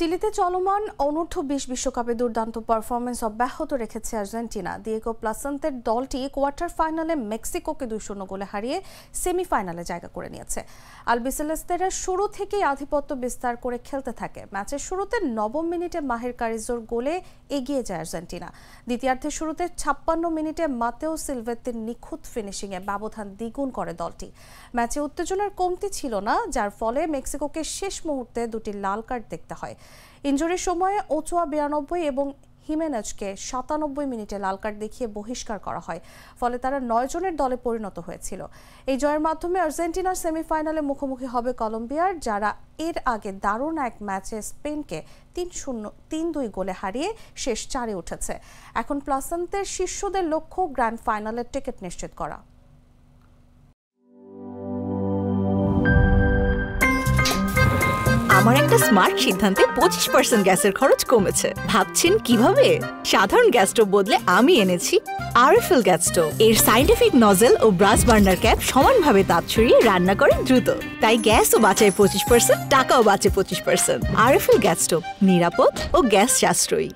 চিলিতে চলমান অনূর্ধ্ব-20 বিশ্বকাপে দুর্দান্ত পারফরম্যান্স অব্যাহত রেখেছে আর্জেন্টিনা। দিয়েগো প্লাসেন্তের দলটি কোয়ার্টার ফাইনালে মেক্সিকোকে 2-0 গোলে হারিয়ে সেমিফাইনালে জায়গা করে নিয়েছে। আলবিসেলেস্তেরা শুরু থেকেই আধিপত্য বিস্তার করে খেলতে থাকে। ম্যাচের শুরুতে 9 মিনিটে মাহের কারিজোর গোলে এগিয়ে যায় আর্জেন্টিনা। দ্বিতীয়ার্ধের শুরুতে 56 মিনিটে মাতেও সিলভেত্তির নিখুঁত ফিনিশিংয়ে ব্যবধান দ্বিগুণ করে দলটি। ম্যাচে উত্তেজনার কমতি ছিল না, যার ফলে মেক্সিকোকে শেষ মুহূর্তে দুটি লাল কার্ড দেখতে হয়। ইনজুরির সময়ে ওচোয়া 92 এবং হিমেনেজকে 97 মিনিটে লাল কার্ড দেখিয়ে বহিষ্কার করা হয়। ফলে তারা 9 জনের দলে পরিণত হয়েছিল। এই জয়ের মাধ্যমে আর্জেন্টিনার সেমিফাইনালে মুখোমুখি হবে কলম্বিয়ার, যারা এর আগে দারুণ এক ম্যাচে স্পেনকে 3-2 গোলে হারিয়ে শেষ 4-এ উঠেছে। এখন প্লাসেন্তের শিষ্যদের লক্ষ্য গ্র্যান্ড ফাইনালের টিকিট নিশ্চিত করা। আমার একটা স্মার্ট সিদ্ধান্তে 25% গ্যাসের খরচ কমেছে। ভাবছেন কিভাবে? সাধারণ গ্যাস স্টোভ বদলে আমি এনেছি আরএফএল গ্যাস স্টোভ। এর সাইন্টিফিক নজল ও ব্রাস বার্নার ক্যাপ সমানভাবে তাপ ছড়িয়ে রান্না করে দ্রুত, তাই গ্যাসও বাঁচায় 25%, টাকাও বাঁচে 25%। আরএফএল গ্যাস স্টোভ নিরাপদ ও গ্যাস সাশ্রয়ী।